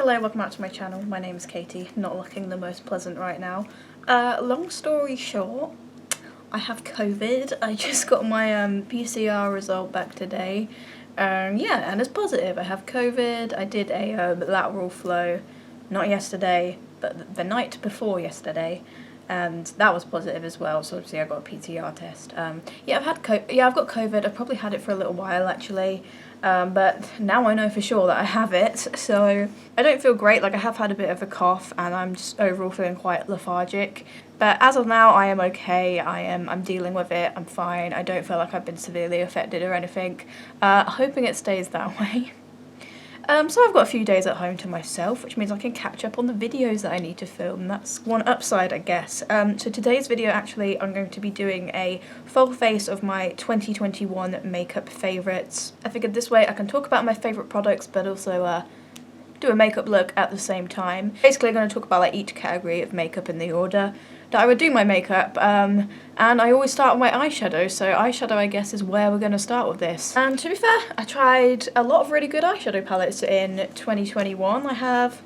Hello, welcome back to my channel. My name is Katie, not looking the most pleasant right now. Long story short, I have COVID. I just got my PCR result back today. Yeah, and it's positive. I have COVID. I did a lateral flow, not yesterday, but the night before yesterday, and that was positive as well. So obviously I got a PCR test. Yeah, I've got COVID. I've probably had it for a little while actually. But now I know for sure that I have it, so I don't feel great. Like, I have had a bit of a cough and I'm just overall feeling quite lethargic. But as of now, I am okay. I'm dealing with it. I'm fine. I don't feel like I've been severely affected or anything. Hoping it stays that way. So I've got a few days at home to myself, which means I can catch up on the videos that I need to film. That's one upside, I guess. So today's video, actually, I'm going to be doing a full face of my 2021 makeup favourites. I figured this way I can talk about my favourite products, but also do a makeup look at the same time. Basically, I'm going to talk about like each category of makeup in the order that I would do my makeup, and I always start with my eyeshadow, so eyeshadow I guess is where we're going to start with this. And to be fair, I tried a lot of really good eyeshadow palettes in 2021. I have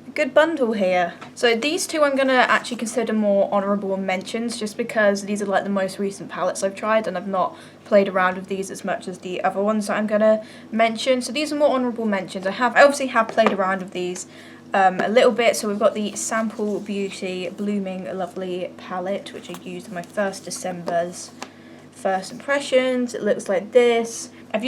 a good bundle here. So these two I'm going to actually consider more honourable mentions, just because these are like the most recent palettes I've tried and I've not played around with these as much as the other ones that I'm going to mention. So these are more honourable mentions. I obviously have played around with these a little bit. So we've got the Sample Beauty Blooming Lovely palette, which I used in my first December's first impressions. It looks like this. I've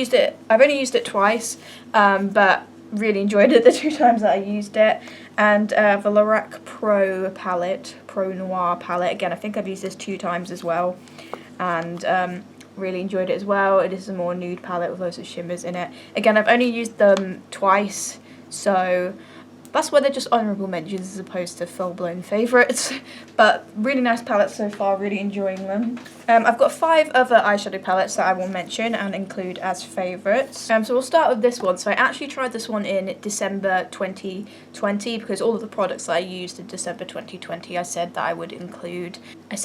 only used it twice, but really enjoyed it the two times that I used it. And the Lorac Pro palette, Pro Noir palette. Again, I think I've used this 2 times as well, and really enjoyed it as well. It is a more nude palette with loads of shimmers in it. Again, I've only used them twice, so that's why they're just honourable mentions as opposed to full-blown favourites. But really nice palettes so far, really enjoying them. I've got 5 other eyeshadow palettes that I will mention and include as favourites. So we'll start with this one. So I actually tried this one in December 2020 because all of the products that I used in December 2020 I said I would include as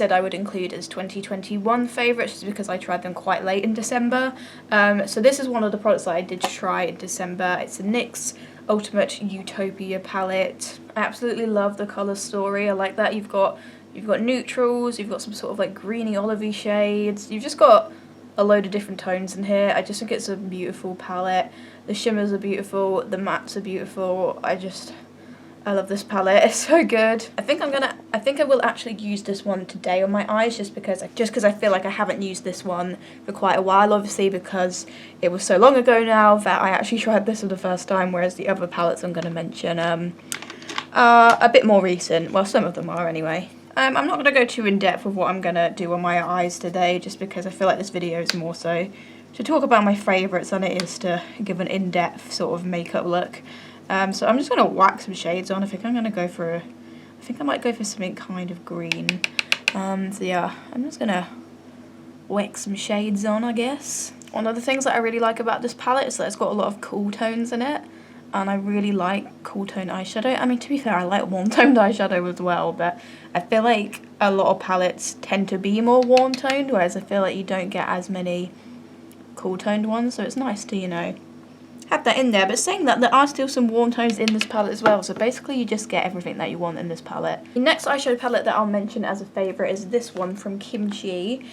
2021 favourites, just because I tried them quite late in December. So this is one of the products that I did try in December. It's a NYX Ultimate Utopia Palette. I absolutely love the colour story. I like that you've got neutrals, you've got some sort of like greeny olivey shades, you've just got a load of different tones in here. I just think it's a beautiful palette. The shimmers are beautiful, the mattes are beautiful. I love this palette, it's so good. I think I will actually use this one today on my eyes, just because I feel like I haven't used this one for quite a while, obviously because it was so long ago now that I actually tried this for the first time, whereas the other palettes I'm going to mention are a bit more recent. Well, some of them are anyway. I'm not going to go too in depth with what I'm going to do on my eyes today, just because I feel like this video is more so to talk about my favourites than it is to give an in-depth sort of makeup look. So I'm just going to whack some shades on. I think I might go for something kind of green. So yeah, I'm just going to whack some shades on, I guess. One of the things that I really like about this palette is that it's got a lot of cool tones in it. And I really like cool tone eyeshadow. I mean, to be fair, I like warm toned eyeshadow as well, but I feel like a lot of palettes tend to be more warm toned, whereas I feel like you don't get as many cool toned ones. So it's nice to, you know, have that in there. But saying that, there are still some warm tones in this palette as well, so basically you just get everything that you want in this palette. The next eyeshadow palette that I'll mention as a favourite is this one from Kimchi.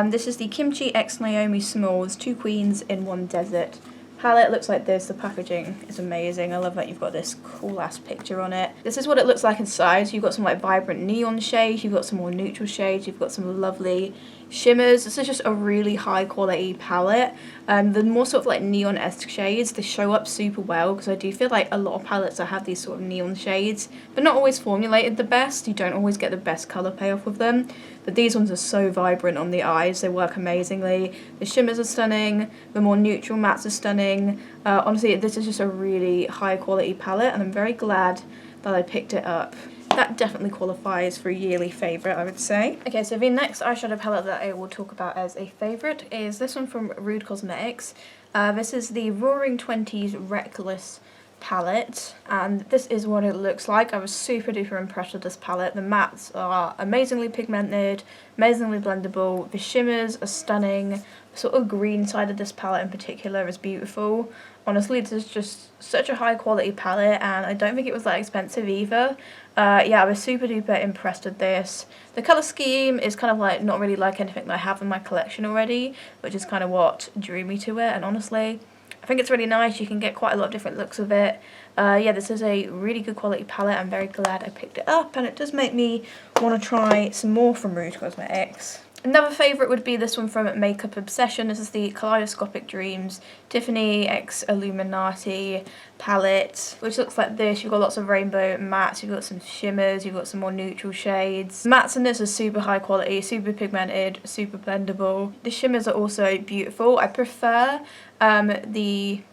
This is the Kimchi x Naomi Smalls 2 Queens in 1 Desert palette. Looks like this. The packaging is amazing. I love that you've got this cool ass picture on it. This is what it looks like inside. So you've got some like vibrant neon shades, you've got some more neutral shades, you've got some lovely shimmers. This is just a really high quality palette. The more sort of like neon-esque shades, they show up super well, because I do feel like a lot of palettes that have these sort of neon shades, but not always formulated the best. You don't always get the best colour payoff with them, but these ones are so vibrant on the eyes. They work amazingly. The shimmers are stunning, the more neutral mattes are stunning. Honestly, this is just a really high quality palette, and I'm very glad that I picked it up. That definitely qualifies for a yearly favourite, I would say. Okay, so the next eyeshadow palette that I will talk about as a favourite is this one from Rude Cosmetics. This is the Roaring Twenties Reckless palette, and this is what it looks like. I was super duper impressed with this palette. The mattes are amazingly pigmented, amazingly blendable. The shimmers are stunning. The sort of green side of this palette in particular is beautiful. Honestly, this is just such a high quality palette, and I don't think it was that expensive either. Yeah, I was super duper impressed with this. The colour scheme is kind of like not really like anything that I have in my collection already, which is kind of what drew me to it, and honestly, I think it's really nice. You can get quite a lot of different looks with it. Yeah, this is a really good quality palette. I'm very glad I picked it up, and it does make me want to try some more from Rouge Cosmetics. Another favourite would be this one from Makeup Obsession. This is the Kaleidoscopic Dreams Tiffany x Illuminati palette, which looks like this. You've got lots of rainbow mattes, you've got some shimmers, you've got some more neutral shades. Mattes in this are super high quality, super pigmented, super blendable. The shimmers are also beautiful. I prefer the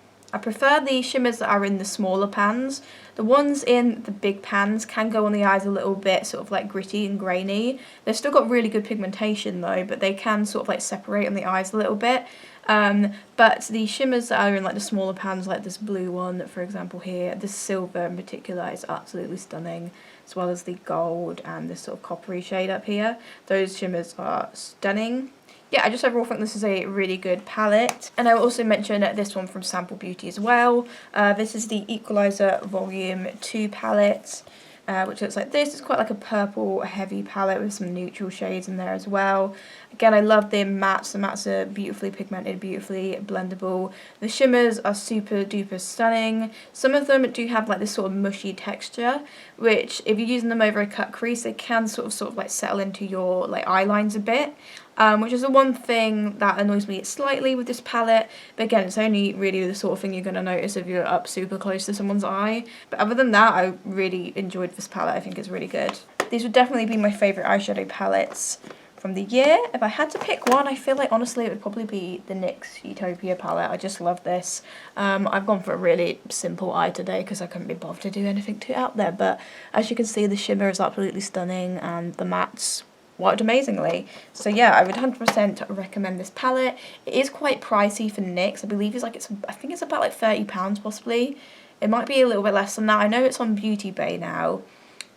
shimmers that are in the smaller pans. The ones in the big pans can go on the eyes a little bit sort of like gritty and grainy. They've still got really good pigmentation though, but they can sort of like separate on the eyes a little bit. But the shimmers that are in like the smaller pans, like this blue one for example here, this silver in particular is absolutely stunning, as well as the gold and this sort of coppery shade up here. Those shimmers are stunning. Yeah, I just overall think this is a really good palette. And I will also mention this one from Sample Beauty as well. This is the Equalizer Volume 2 palette, which looks like this. It's quite like a purple heavy palette with some neutral shades in there as well. Again, I love the mattes. The mattes are beautifully pigmented, beautifully blendable. The shimmers are super duper stunning. Some of them do have like this sort of mushy texture, which if you're using them over a cut crease, they can sort of like settle into your like eye lines a bit. Which is the one thing that annoys me slightly with this palette, but again, it's only really the sort of thing you're going to notice if you're up super close to someone's eye. But other than that, I really enjoyed this palette. I think it's really good. These would definitely be my favourite eyeshadow palettes from the year. If I had to pick one, I feel like honestly it would probably be the NYX Utopia palette. I just love this. I've gone for a really simple eye today because I couldn't be bothered to do anything too out there, but as you can see, the shimmer is absolutely stunning and the mattes worked amazingly. So yeah, I would 100% recommend this palette. It is quite pricey for NYX. I believe I think it's about like £30 possibly. It might be a little bit less than that. I know it's on Beauty Bay now.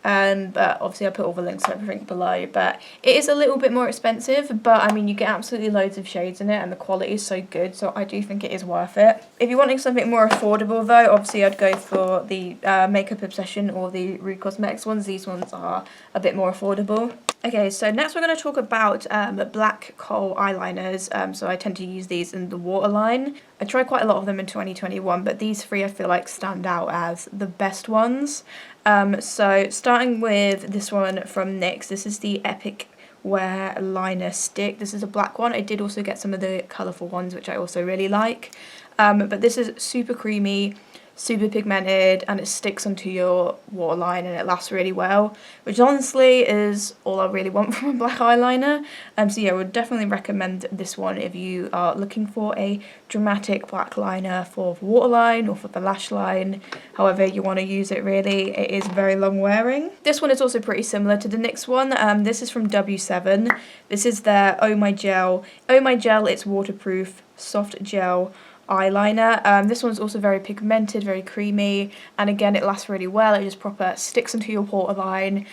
But obviously I put all the links and everything below, but it is a little bit more expensive, but I mean you get absolutely loads of shades in it and the quality is so good, so I do think it is worth it. If you're wanting something more affordable though, obviously I'd go for the Makeup Obsession or the Rouge Cosmetics ones. These ones are a bit more affordable. Okay, so next we're going to talk about black kohl eyeliners. So I tend to use these in the waterline. I tried quite a lot of them in 2021, but these three I feel like stand out as the best ones. So starting with this one from NYX, this is the Epic Wear Liner Stick. This is a black one. I did also get some of the colourful ones, which I also really like. But this is super creamy, super pigmented, and it sticks onto your waterline and it lasts really well, which honestly is all I really want from a black eyeliner. So yeah, I would definitely recommend this one if you are looking for a dramatic black liner for the waterline or for the lash line, however you want to use it really. It is very long wearing. This one is also pretty similar to the NYX one. This is from W7. This is their Oh My Gel. Oh My Gel, it's waterproof, soft gel eyeliner. This one's also very pigmented, very creamy, and again it lasts really well. It just proper sticks into your waterline.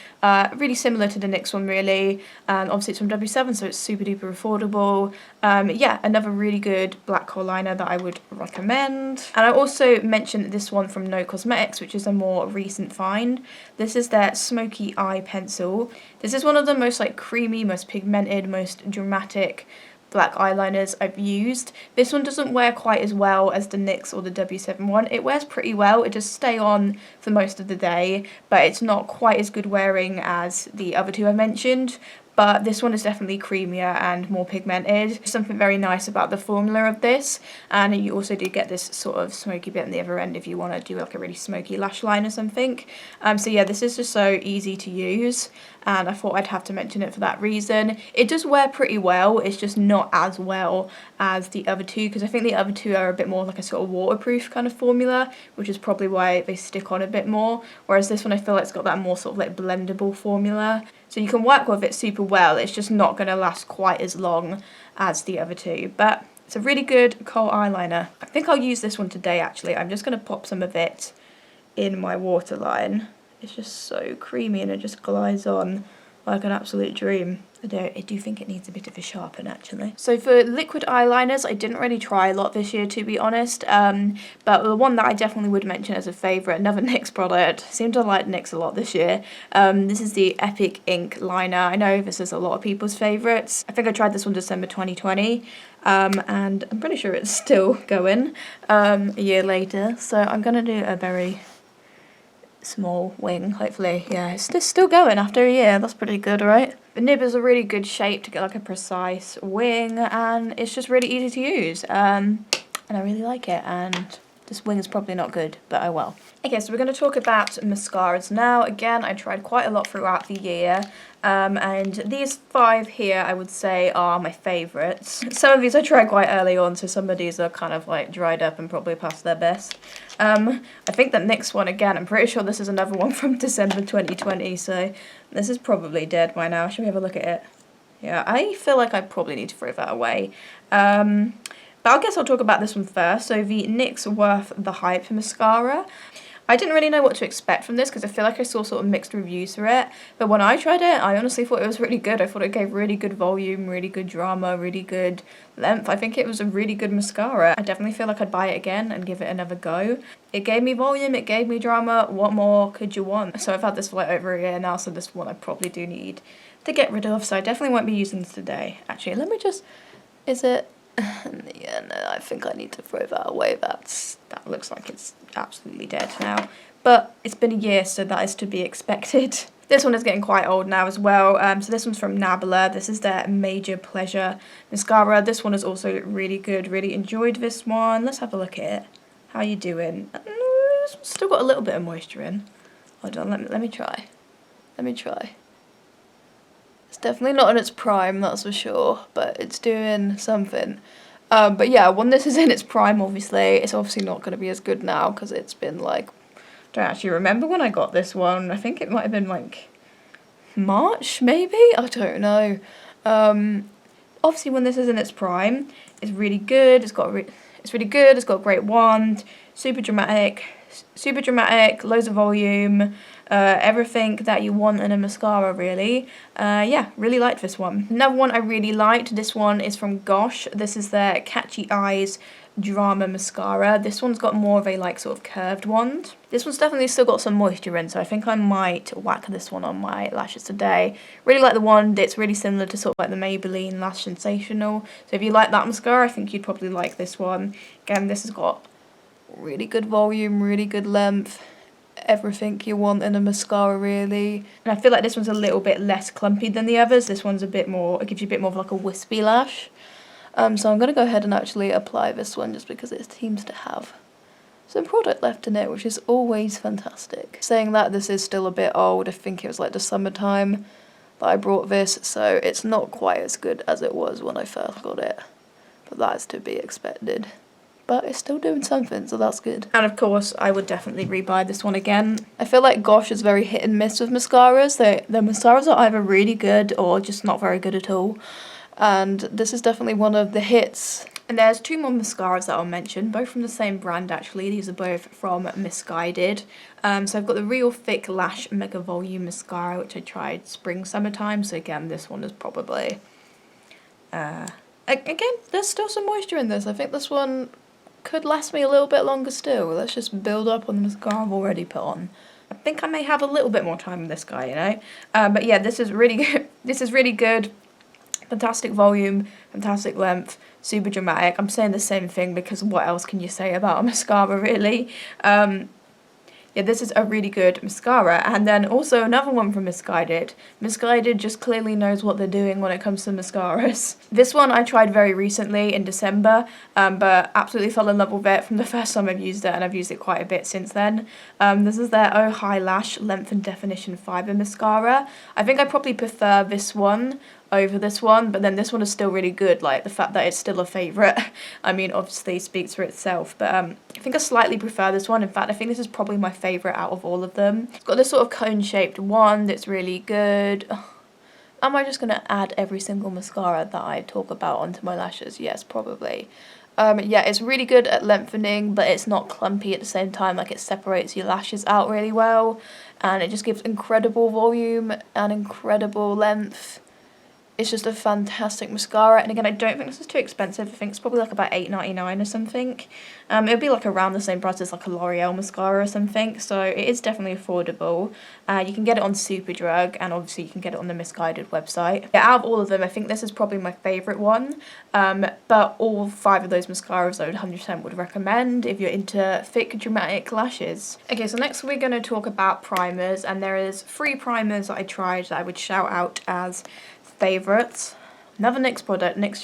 Really similar to the NYX one really. Obviously it's from W7, so it's super duper affordable. Yeah, another really good black kohl liner that I would recommend. And I also mentioned this one from No Cosmetics, which is a more recent find. This is their Smokey Eye Pencil. This is one of the most like creamy, most pigmented, most dramatic black eyeliners I've used. This one doesn't wear quite as well as the NYX or the W7 one. It wears pretty well. It does stay on for most of the day, but it's not quite as good wearing as the other two I mentioned. But this one is definitely creamier and more pigmented. Something very nice about the formula of this, and you also do get this sort of smoky bit on the other end if you want to do like a really smoky lash line or something. So yeah, this is just so easy to use, and I thought I'd have to mention it for that reason. It does wear pretty well, it's just not as well as the other two, because I think the other two are a bit more like a sort of waterproof kind of formula, which is probably why they stick on a bit more, whereas this one I feel like it's got that more sort of like blendable formula. So you can work with it super well, it's just not going to last quite as long as the other two. But it's a really good kohl eyeliner. I think I'll use this one today actually. I'm just going to pop some of it in my waterline. It's just so creamy and it just glides on like an absolute dream. I do think it needs a bit of a sharpen actually. So for liquid eyeliners, I didn't really try a lot this year to be honest, but the one that I definitely would mention as a favourite, another NYX product, seem to like NYX a lot this year. This is the Epic Ink Liner. I know this is a lot of people's favourites. I think I tried this one December 2020, and I'm pretty sure it's still going a year later. So I'm going to do a very small wing, hopefully. Yeah, it's just still going after a year. That's pretty good, right? The nib is a really good shape to get like a precise wing, and it's just really easy to use. And I really like it, and this wing is probably not good, but oh well. Okay, so we're going to talk about mascaras now. Again, I tried quite a lot throughout the year, and these 5 here I would say are my favourites. Some of these I tried quite early on, so some of these are kind of like dried up and probably past their best. I think that NYX one, again, I'm pretty sure this is another one from December 2020, so this is probably dead by now. Should we have a look at it? Yeah, I feel like I probably need to throw that away. But I guess I'll talk about this one first. So the NYX Worth the Hype mascara. I didn't really know what to expect from this because I feel like I saw sort of mixed reviews for it. But when I tried it, I honestly thought it was really good. I thought it gave really good volume, really good drama, really good length. I think it was a really good mascara. I definitely feel like I'd buy it again and give it another go. It gave me volume, it gave me drama. What more could you want? So I've had this for like over a year now, so this one I probably do need to get rid of. So I definitely won't be using this today. Actually, let me just... Is it... Yeah, no, I think I need to throw that away. That looks like it's absolutely dead now. But it's been a year, so that is to be expected. This one is getting quite old now as well. So this one's from Nabla. This is their Major Pleasure mascara. This one is also really good. Really enjoyed this one. Let's have a look at it. How you doing? This one's still got a little bit of moisture in. Hold on, let me try. Let me try. It's definitely not in its prime, that's for sure, but it's doing something. But yeah, when this is in its prime, obviously, it's obviously not going to be as good now because it's been like, I don't actually remember when I got this one. I think it might have been like March, maybe? I don't know. Obviously, when this is in its prime, it's really good. It's really good. It's got a great wand, super dramatic, loads of volume. Everything that you want in a mascara, really. Yeah, really liked this one. Another one I really liked, this one is from KOHL. This is their Catchy Eyes Drama Mascara. This one's got more of a like sort of curved wand. This one's definitely still got some moisture in, so I think I might whack this one on my lashes today. Really like the wand. It's really similar to sort of like the Maybelline Lash Sensational. So if you like that mascara, I think you'd probably like this one. Again, this has got really good volume, really good length. Everything you want in a mascara, really. And I feel like this one's a little bit less clumpy than the others. This one's a bit more, it gives you a bit more of like a wispy lash. So I'm going to go ahead and actually apply this one just because it seems to have some product left in it, which is always fantastic. Saying that, this is still a bit old. I think it was like the summertime that I brought this, so it's not quite as good as it was when I first got it. But that's to be expected. But it's still doing something, so that's good. And of course, I would definitely rebuy this one again. I feel like KOHL is very hit and miss with mascaras. Their mascaras are either really good or just not very good at all. And this is definitely one of the hits. And there's 2 more mascaras that I'll mention, both from the same brand actually. These are both from MISSGUIDED. So I've got the Real Thick Lash Mega Volume Mascara, which I tried spring, summertime. So again, this one is probably... again, there's still some moisture in this. I think this one could last me a little bit longer still. Let's just build up on the mascara I've already put on. I think I may have a little bit more time with this guy, you know. But yeah, this is really good. This is really good. Fantastic volume, fantastic length, super dramatic. I'm saying the same thing because what else can you say about a mascara, really? Yeah, this is a really good mascara. And then also another one from MISSGUIDED. MISSGUIDED just clearly knows what they're doing when it comes to mascaras. This one I tried very recently in December, but absolutely fell in love with it from the first time I've used it, and I've used it quite a bit since then. This is their Oh High Lash Length and Definition Fibre Mascara. I think I probably prefer this one over this one, but then this one is still really good. Like, the fact that it's still a favourite, I mean, obviously speaks for itself, but I think I slightly prefer this one. In fact, I think this is probably my favourite out of all of them. It's got this sort of cone-shaped wand that's really good. Am I just going to add every single mascara that I talk about onto my lashes? Yes, probably. Yeah, it's really good at lengthening, but it's not clumpy at the same time. Like, it separates your lashes out really well, and it just gives incredible volume and incredible length. It's just a fantastic mascara, and again, I don't think this is too expensive. I think it's probably like about $8.99 or something. It'll be like around the same price as like a L'Oreal mascara or something, so it is definitely affordable. You can get it on Superdrug, and obviously you can get it on the MISSGUIDED website. Yeah, out of all of them, I think this is probably my favourite one, but all 5 of those mascaras I would 100% would recommend if you're into thick, dramatic lashes. Okay, so next we're going to talk about primers, and there is 3 primers that I tried that I would shout out as favourites. Another NYX product. NYX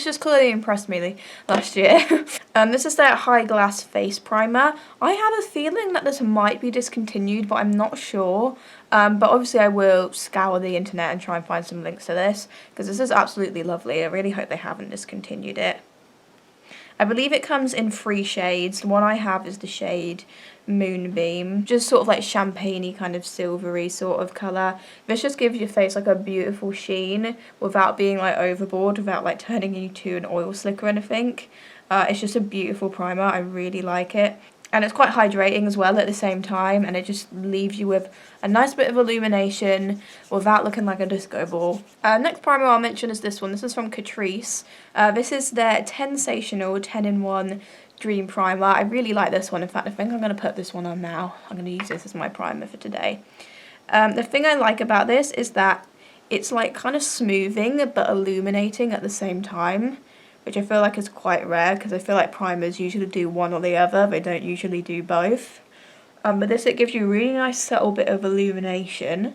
just clearly impressed me last year. This is their High Glass Face Primer. I had a feeling that this might be discontinued, but I'm not sure. But obviously I will scour the internet and try and find some links to this, because this is absolutely lovely. I really hope they haven't discontinued it. I believe it comes in 3 shades. The one I have is the shade Moonbeam, just sort of like champagne-y, kind of silvery sort of colour. This just gives your face like a beautiful sheen without being like overboard, without like turning you to an oil slick or anything. It's just a beautiful primer. I really like it. And it's quite hydrating as well at the same time, and it just leaves you with a nice bit of illumination without looking like a disco ball. Next primer I'll mention is this one. This is from Catrice. This is their Tensational 10-in-1 Dream Primer. I really like this one. In fact, I think I'm going to put this one on now. I'm going to use this as my primer for today. The thing I like about this is that it's like kind of smoothing but illuminating at the same time, which I feel like is quite rare, because I feel like primers usually do one or the other. They don't usually do both. But this, it gives you a really nice subtle bit of illumination,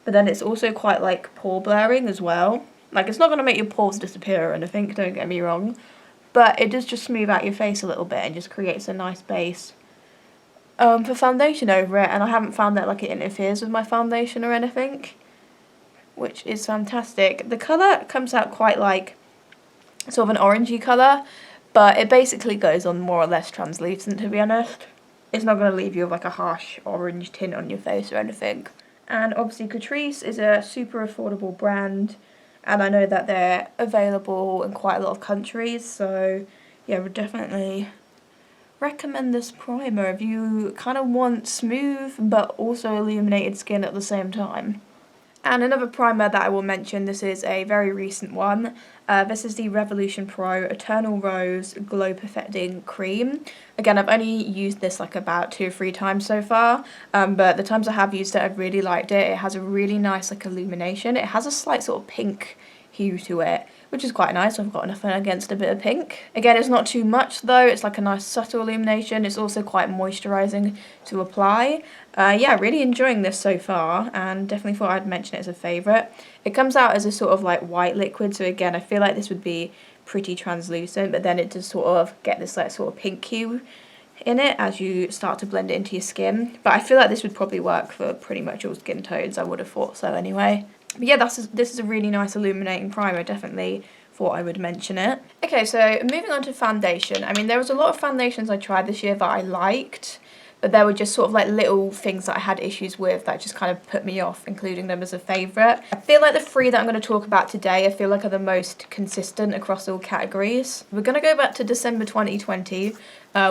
but then it's also quite like pore blurring as well. Like, it's not going to make your pores disappear or anything, don't get me wrong, but it does just smooth out your face a little bit and just creates a nice base for foundation over it. And I haven't found that like it interferes with my foundation or anything, which is fantastic. The colour comes out quite like sort of an orangey colour, but it basically goes on more or less translucent, to be honest. It's not going to leave you with like a harsh orange tint on your face or anything. And obviously Catrice is a super affordable brand, and I know that they're available in quite a lot of countries, so yeah, I would definitely recommend this primer if you kind of want smooth but also illuminated skin at the same time. And another primer that I will mention, this is a very recent one. This is the Revolution Pro Eternal Rose Glow Perfecting Cream. Again, I've only used this like about 2 or 3 times so far, but the times I have used it, I've really liked it. It has a really nice like illumination. It has a slight sort of pink hue to it, which is quite nice. I've got nothing against a bit of pink. Again, it's not too much though. It's like a nice subtle illumination. It's also quite moisturising to apply. Yeah, really enjoying this so far, and definitely thought I'd mention it as a favourite. It comes out as a sort of like white liquid, so again, I feel like this would be pretty translucent, but then it does sort of get this like sort of pink hue in it as you start to blend it into your skin. But I feel like this would probably work for pretty much all skin tones. I would have thought so anyway. But yeah, this is a really nice illuminating primer. Definitely thought I would mention it. Okay, so moving on to foundation. I mean, there was a lot of foundations I tried this year that I liked, but there were just sort of like little things that I had issues with that just kind of put me off including them as a favourite. I feel like the 3 that I'm going to talk about today, I feel like are the most consistent across all categories. We're going to go back to December 2020,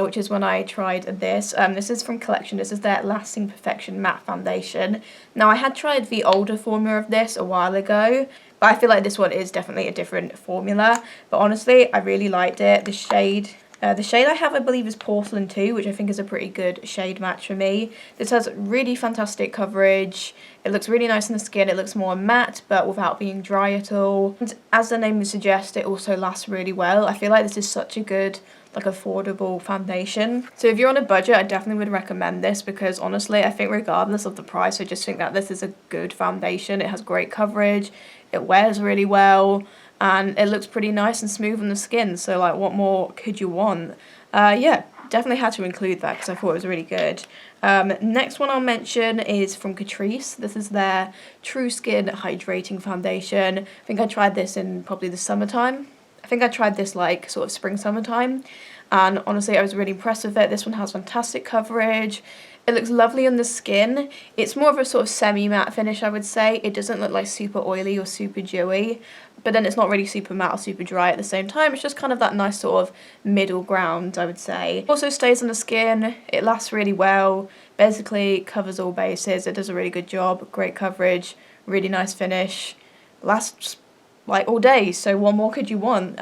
which is when I tried this. This is from Collection. This is their Lasting Perfection Matte Foundation. Now, I had tried the older formula of this a while ago, but I feel like this one is definitely a different formula. But honestly, I really liked it. The shade I have, I believe, is Porcelain 2, which I think is a pretty good shade match for me. This has really fantastic coverage. It looks really nice on the skin. It looks more matte, but without being dry at all. And as the name would suggest, it also lasts really well. I feel like this is such a good, like, affordable foundation. So if you're on a budget, I definitely would recommend this, because honestly, I think regardless of the price, I just think that this is a good foundation. It has great coverage. It wears really well. And it looks pretty nice and smooth on the skin, so like, what more could you want? Yeah, definitely had to include that because I thought it was really good. Next one I'll mention is from Catrice. This is their Trueskin Hydrating Foundation. I think I tried this in probably the summertime. I think I tried this like sort of spring, summertime. And honestly, I was really impressed with it. This one has fantastic coverage. It looks lovely on the skin. It's more of a sort of semi-matte finish, I would say. It doesn't look like super oily or super dewy, but then it's not really super matte or super dry at the same time. It's just kind of that nice sort of middle ground, I would say. Also stays on the skin, it lasts really well, basically covers all bases, it does a really good job, great coverage, really nice finish, lasts like all day, so what more could you want?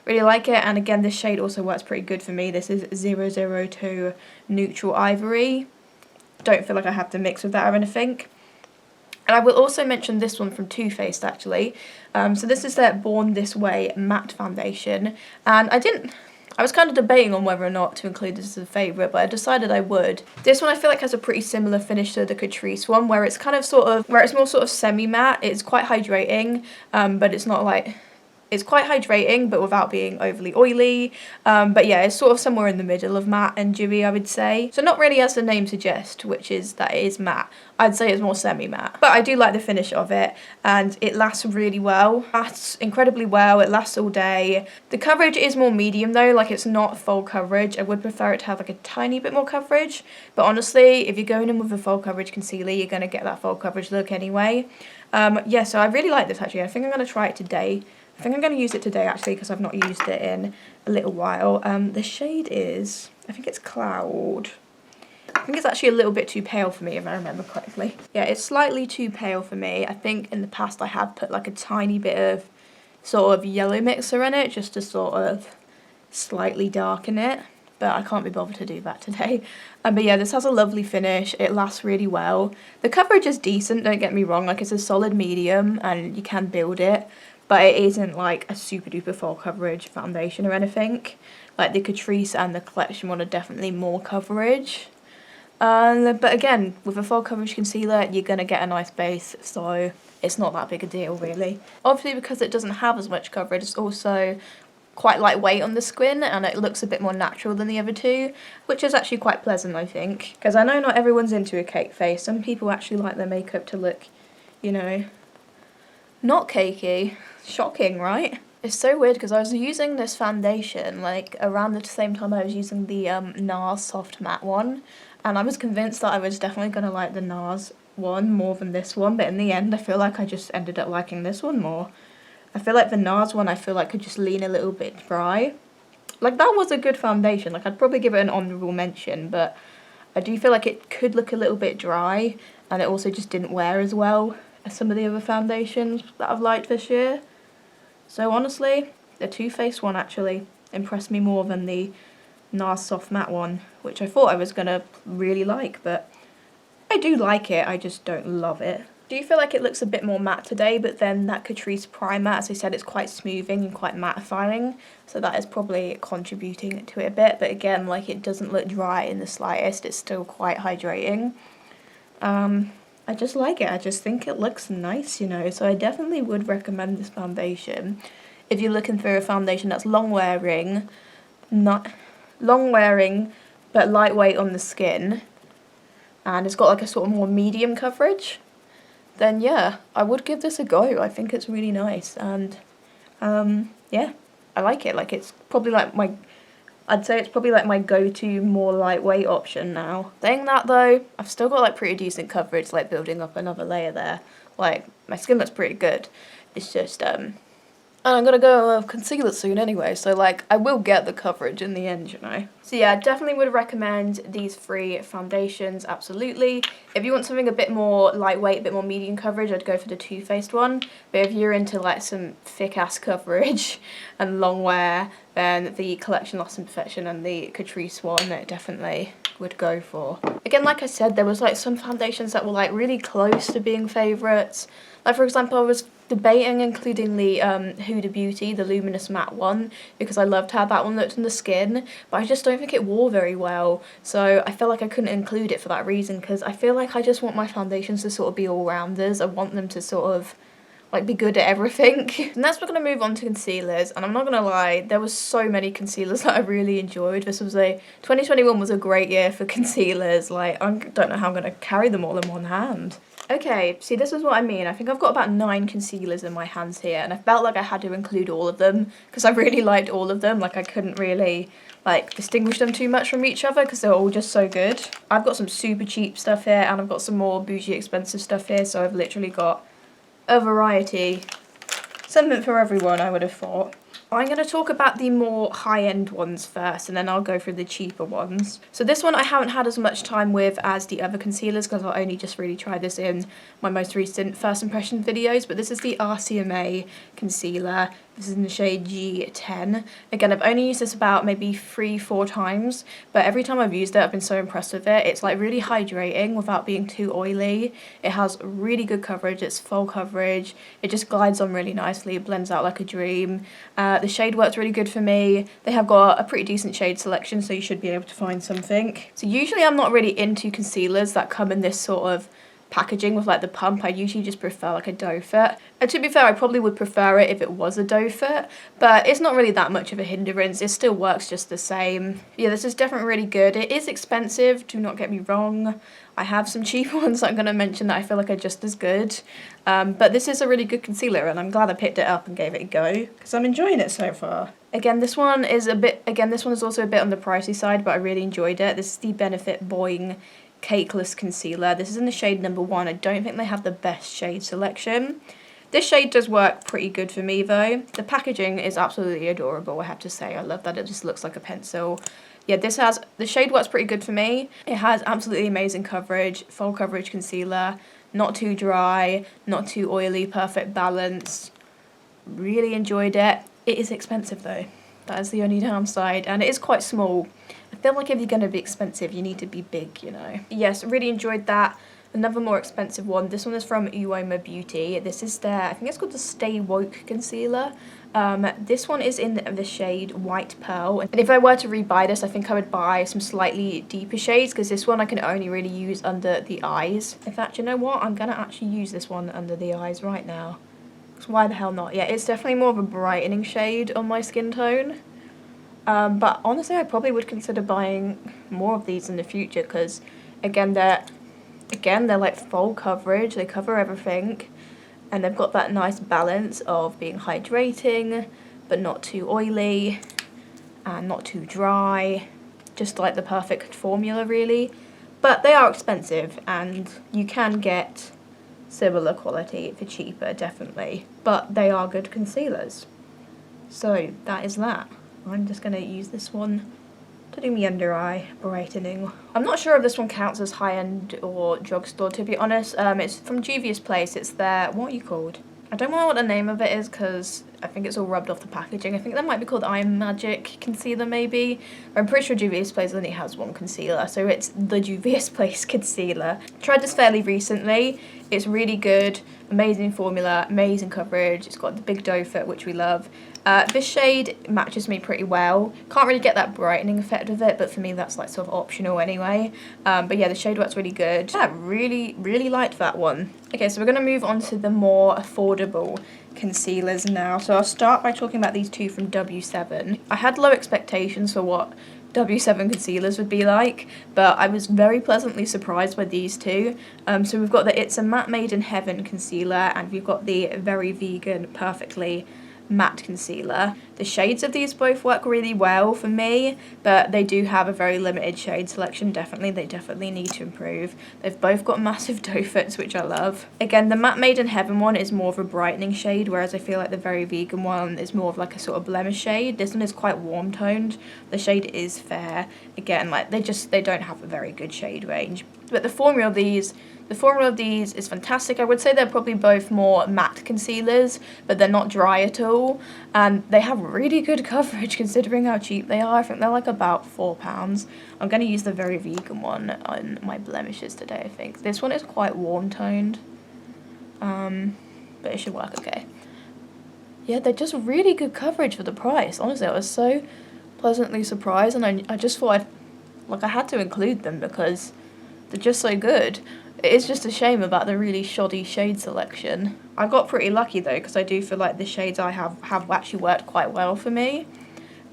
Really like it, and again this shade also works pretty good for me. This is 002 Neutral Ivory. Don't feel like I have to mix with that or anything. And I will also mention this one from Too Faced actually. So this is their Born This Way matte foundation, and I was kind of debating on whether or not to include this as a favourite, but I decided I would. This one I feel like has a pretty similar finish to the Catrice one, where it's kind of where it's more sort of semi-matte. It's quite hydrating, but it's not like, it's quite hydrating, but without being overly oily. But yeah, it's sort of somewhere in the middle of matte and dewy, I would say. So not really as the name suggests, which is that it is matte. I'd say it's more semi-matte. But I do like the finish of it, and it lasts really well. Lasts incredibly well, it lasts all day. The coverage is more medium though, like it's not full coverage. I would prefer it to have like a tiny bit more coverage. But honestly, if you're going in with a full coverage concealer, you're going to get that full coverage look anyway. Yeah, so I really like this actually. I think I'm going to try it today. I think I'm going to use it today actually because I've not used it in a little while. The shade is, I think it's Cloud. I think it's actually a little bit too pale for me if I remember correctly. Yeah, it's slightly too pale for me. I think in the past I have put like a tiny bit of sort of yellow mixer in it just to sort of slightly darken it. But I can't be bothered to do that today. But yeah, this has a lovely finish. It lasts really well. The coverage is decent, don't get me wrong. Like it's a solid medium and you can build it. But it isn't like a super duper full coverage foundation or anything. Like the Catrice and the Collection one are definitely more coverage. But again, with a full coverage concealer, you're going to get a nice base, so it's not that big a deal really. Obviously because it doesn't have as much coverage, it's also quite lightweight on the skin and it looks a bit more natural than the other two, which is actually quite pleasant I think. Because I know not everyone's into a cake face, some people actually like their makeup to look, you know, not cakey. Shocking, right? It's so weird because I was using this foundation like around the same time I was using the NARS Soft Matte one, and I was convinced that I was definitely going to like the NARS one more than this one, but in the end I feel like I just ended up liking this one more. I feel like the NARS one I feel like could just lean a little bit dry. Like that was a good foundation, like I'd probably give it an honourable mention, but I do feel like it could look a little bit dry and it also just didn't wear as well as some of the other foundations that I've liked this year. So honestly, the Too Faced one actually impressed me more than the NARS Soft Matte one, which I thought I was going to really like, but I do like it, I just don't love it. I do feel like it looks a bit more matte today, but then that Catrice primer, as I said, it's quite smoothing and quite mattifying, so that is probably contributing to it a bit, but again, like it doesn't look dry in the slightest, it's still quite hydrating. I just like it, I just think it looks nice, you know, so I definitely would recommend this foundation if you're looking for a foundation that's long wearing, but lightweight on the skin, and it's got like a sort of more medium coverage. Then yeah, I would give this a go. I think it's really nice, and yeah, I like it. Like it's probably like I'd say it's probably like my go-to more lightweight option now. Saying that though, I've still got like pretty decent coverage, like building up another layer there. Like my skin looks pretty good. It's just and I'm gonna go concealer soon anyway, so like I will get the coverage in the end, you know. So yeah, I definitely would recommend these three foundations, absolutely. If you want something a bit more lightweight, a bit more medium coverage, I'd go for the Too Faced one. But if you're into like some thick ass coverage and long wear, then the Collection Lost in Perfection and the Catrice one that definitely would go for. Again, like I said, there was like some foundations that were like really close to being favourites. Like for example, I was debating including the Huda Beauty, the Luminous Matte one, because I loved how that one looked on the skin, but I just don't think it wore very well, so I felt like I couldn't include it for that reason, because I feel like I just want my foundations to sort of be all-rounders. I want them to sort of like be good at everything. And next we're going to move on to concealers, and I'm not going to lie, there was so many concealers that I really enjoyed. 2021 was a great year for concealers. Like I don't know how I'm going to carry them all in one hand. Okay, see this is what I mean. I think I've got about 9 concealers in my hands here, and I felt like I had to include all of them because I really liked all of them. Like I couldn't really like distinguish them too much from each other because they're all just so good. I've got some super cheap stuff here and I've got some more bougie expensive stuff here, so I've literally got a variety. Something for everyone, I would have thought. I'm going to talk about the more high-end ones first, and then I'll go through the cheaper ones. So this one I haven't had as much time with as the other concealers, because I only just really tried this in my most recent first impression videos, but this is the Rcma Concealer. This is in the shade G10. Again, I've only used this about maybe 3-4 times, but every time I've used it, I've been so impressed with it. It's like really hydrating without being too oily. It has really good coverage, it's full coverage. It just glides on really nicely, it blends out like a dream. The shade works really good for me. They have got a pretty decent shade selection, so you should be able to find something. So usually I'm not really into concealers that come in this sort of packaging with like the pump. I usually just prefer like a doe foot. And to be fair, I probably would prefer it if it was a doe foot, but it's not really that much of a hindrance. It still works just the same. Yeah, this is definitely really good. It is expensive, do not get me wrong. I have some cheap ones that I'm going to mention that I feel like are just as good. But this is a really good concealer, and I'm glad I picked it up and gave it a go because I'm enjoying it so far. Again, this one is also a bit on the pricey side, but I really enjoyed it. This is the Benefit Boeing Cakeless Concealer. This is in the shade number 1. I don't think they have the best shade selection. This shade does work pretty good for me though. The packaging is absolutely adorable, I have to say. I love that it just looks like a pencil. Yeah, the shade works pretty good for me. It has absolutely amazing coverage, full coverage concealer, not too dry, not too oily, perfect balance. Really enjoyed it. It is expensive though. That is the only downside, and it is quite small. I feel like if you're going to be expensive, you need to be big, you know. Yes, really enjoyed that. Another more expensive one. This one is from Uoma Beauty. This is their, I think it's called the Stay Woke Concealer. This one is in the shade White Pearl. And if I were to rebuy this, I think I would buy some slightly deeper shades, because this one I can only really use under the eyes. In fact, you know what? I'm going to actually use this one under the eyes right now. Why the hell not? Yeah, it's definitely more of a brightening shade on my skin tone. But honestly, I probably would consider buying more of these in the future, because again, they're like full coverage, they cover everything, and they've got that nice balance of being hydrating, but not too oily, and not too dry. Just like the perfect formula, really. But they are expensive, and you can get similar quality for cheaper, definitely, but they are good concealers. So that is that. I'm just going to use this one to do my under eye brightening. I'm not sure if this one counts as high-end or drugstore, to be honest. It's from JUVIA'S place. It's their, what are you called? I don't know what the name of it is because I think it's all rubbed off the packaging. I think that might be called Eye Magic Concealer, maybe. I'm pretty sure JUVIA'S place only has one concealer, so it's the JUVIA'S place concealer. Tried this fairly recently. It's really good, amazing formula, amazing coverage. It's got the big doe foot, which we love. This shade matches me pretty well. Can't really get that brightening effect with it, but for me that's like sort of optional anyway. But yeah, the shade works really good. Yeah, really liked that one. Okay, so we're going to move on to the more affordable concealers now. So I'll start by talking about these two from W7. I had low expectations for what W7 concealers would be like, but I was very pleasantly surprised by these two. So we've got the It's a Matte Made in Heaven concealer, and we've got the Very Vegan Perfectly Matte concealer. The shades of these both work really well for me, but they do have a very limited shade selection. They definitely need to improve. They've both got massive doe foots, which I love. Again, the Matte Made in Heaven one is more of a brightening shade, whereas I feel like the Very Vegan one is more of like a sort of blemish shade. This one is quite warm toned. The shade is fair. Again, like they don't have a very good shade range. But the formula of these is fantastic. I would say they're probably both more matte concealers, but they're not dry at all. And they have really good coverage considering how cheap they are. I think they're like about £4. I'm going to use the Very Vegan one on my blemishes today, I think. This one is quite warm toned, but it should work okay. Yeah, they're just really good coverage for the price. Honestly, I was so pleasantly surprised, and I just thought I had to include them because they're just so good. It is just a shame about the really shoddy shade selection. I got pretty lucky though, because I do feel like the shades I have actually worked quite well for me.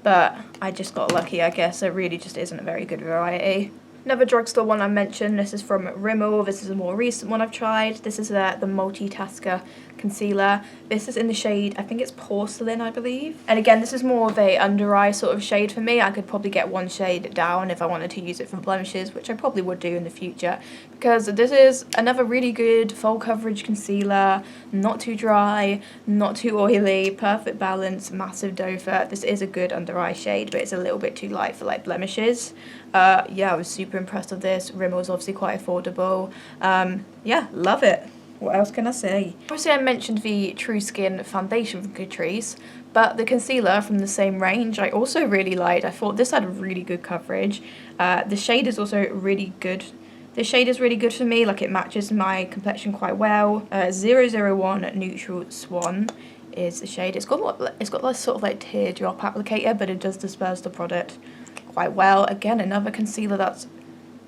But I just got lucky, I guess. There really just isn't a very good variety. Another drugstore one I mentioned, this is from Rimmel. This is a more recent one I've tried. This is the Multitasker Concealer. This is in the shade, I think it's Porcelain, I believe. And again, this is more of a under eye sort of shade for me. I could probably get one shade down if I wanted to use it for blemishes, which I probably would do in the future, because this is another really good full coverage concealer, not too dry, not too oily, perfect balance, massive doe foot. This is a good under eye shade, but it's a little bit too light for like blemishes. Yeah, I was super impressed with this. Rimmel's obviously quite affordable. Yeah, love it. What else can I say? Obviously I mentioned the Trueskin Foundation from Catrice, but the concealer from the same range I also really liked. I thought this had really good coverage. The shade is also really good. This shade is really good for me, like it matches my complexion quite well. 001 Neutral Swan is the shade. It's got this sort of like teardrop applicator, but it does disperse the product quite well. Again, another concealer that's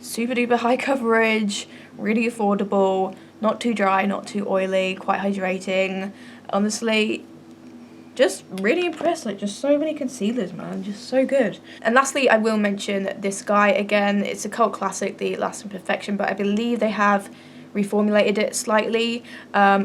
super duper high coverage, really affordable, not too dry, not too oily, quite hydrating. Honestly, just really impressed. Like, just so many concealers, man, just so good. And lastly, I will mention this guy again. It's a cult classic, the Lasting Perfection, but I believe they have reformulated it slightly. I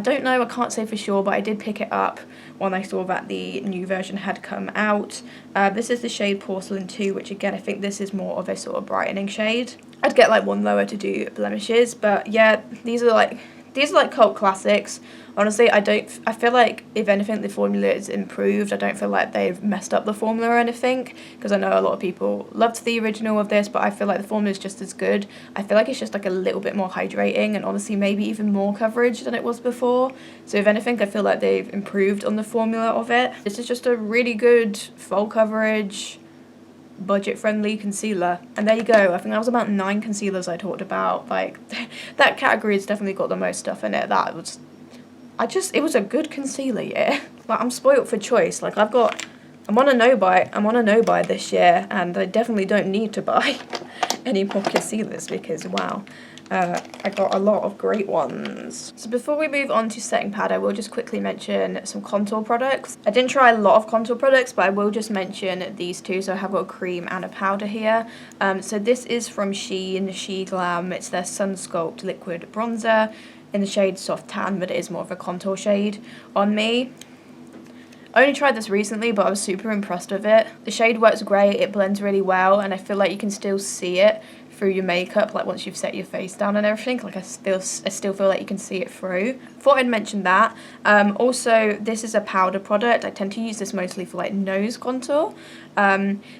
don't know, I can't say for sure, but I did pick it up when I saw that the new version had come out. This is the shade Porcelain 2, which again, I think this is more of a sort of brightening shade. I'd get like one lower to do blemishes, but yeah, these are like cult classics. Honestly, I feel like if anything the formula is improved. I don't feel like they've messed up the formula or anything, because I know a lot of people loved the original of this, but I feel like the formula is just as good. I feel like it's just like a little bit more hydrating and honestly maybe even more coverage than it was before. So if anything, I feel like they've improved on the formula of it. This is just a really good full coverage, budget-friendly concealer. And there you go. I think that was about 9 concealers I talked about. Like, that category has definitely got the most stuff in it. It was a good concealer, yeah. Like, I'm spoilt for choice. Like, I'm on a no-buy this year, and I definitely don't need to buy any more concealers because, wow, I got a lot of great ones. So before we move on to setting powder, I will just quickly mention some contour products. I didn't try a lot of contour products, but I will just mention these two. So I have a cream and a powder here. So this is from SHEGLAM. It's their Sun Sculpt Liquid Bronzer in the shade Soft Tan, but it is more of a contour shade on me. I only tried this recently, but I was super impressed with it. The shade works great, it blends really well, and I feel like you can still see it through your makeup, like once you've set your face down and everything. Like I still feel like you can see it through. Thought I'd mention that. Also, this is a powder product. I tend to use this mostly for like nose contour.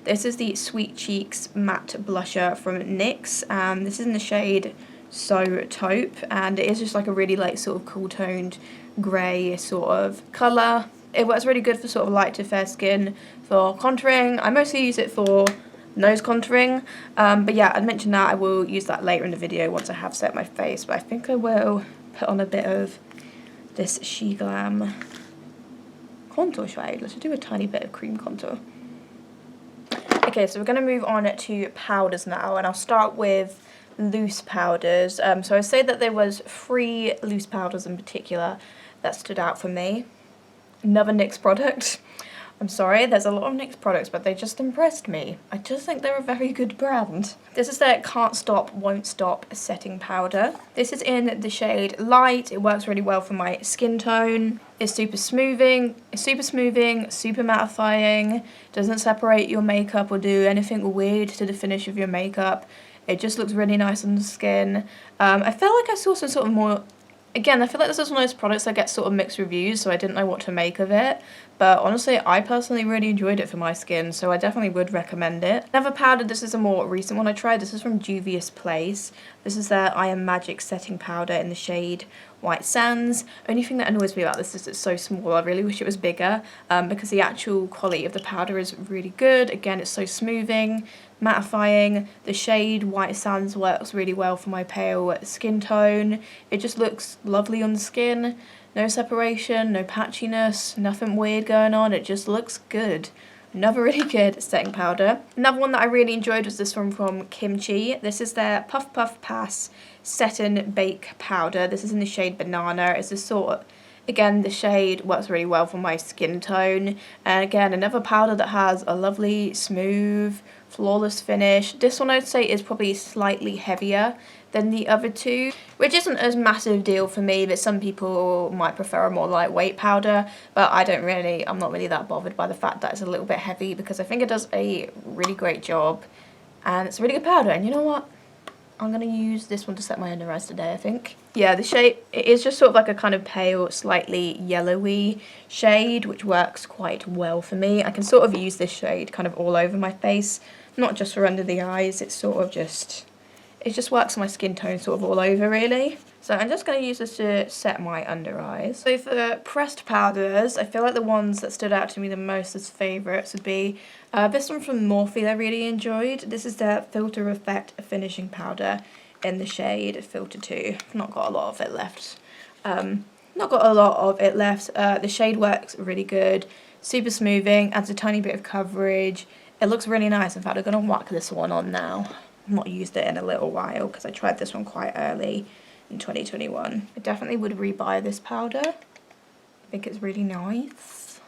This is the Sweet Cheeks Matte Blusher from NYX. This is in the shade So Taupe, and it is just like a really like sort of cool toned grey sort of colour. It works really good for sort of light to fair skin for contouring. I mostly use it for nose contouring, but yeah, I'd mention that I will use that later in the video once I have set my face, but I think I will put on a bit of this SHEGLAM contour shade. Let's do a tiny bit of cream contour. Okay, so we're going to move on to powders now, and I'll start with loose powders. So I say that there was 3 loose powders in particular that stood out for me. Another NYX product. I'm sorry, there's a lot of NYX products, but they just impressed me. I just think they're a very good brand. This is their Can't Stop, Won't Stop setting powder. This is in the shade Light. It works really well for my skin tone. It's super smoothing, super mattifying. Doesn't separate your makeup or do anything weird to the finish of your makeup. It just looks really nice on the skin. I felt like I saw some sort of more... Again, I feel like this is one of those products that gets sort of mixed reviews, so I didn't know what to make of it. But honestly, I personally really enjoyed it for my skin, so I definitely would recommend it. Another powder, this is a more recent one I tried. This is from JUVIA'S Place. This is their I Am Magic setting powder in the shade White Sands. Only thing that annoys me about this is it's so small. I really wish it was bigger, because the actual quality of the powder is really good. Again, it's so smoothing, mattifying. The shade White Sands works really well for my pale skin tone. It just looks lovely on the skin. No separation, no patchiness, nothing weird going on. It just looks good. Another really good setting powder. Another one that I really enjoyed was this one from Kimchi. This is their Puff Puff Pass Set and Bake Powder. This is in the shade Banana. It's a sort of... Again, the shade works really well for my skin tone. And again, another powder that has a lovely, smooth, flawless finish. This one I'd say is probably slightly heavier than the other two, which isn't as massive deal for me, but some people might prefer a more lightweight powder, but I'm not really that bothered by the fact that it's a little bit heavy, because I think it does a really great job and it's a really good powder. And you know what? I'm going to use this one to set my under eyes today, I think. Yeah, the shade, it is just sort of like a kind of pale, slightly yellowy shade, which works quite well for me. I can sort of use this shade kind of all over my face, not just for under the eyes. It's sort of just, it just works on my skin tone sort of all over, really. So I'm just going to use this to set my under eyes. So for pressed powders, I feel like the ones that stood out to me the most as favourites would be this one from Morphe I really enjoyed. This is their Filter Effect Finishing Powder in the shade Filter 2. I've not got a lot of it left. The shade works really good, super smoothing, adds a tiny bit of coverage. It looks really nice. In fact, I'm going to whack this one on now. I've not used it in a little while because I tried this one quite early in 2021. I definitely would rebuy this powder. I think it's really nice.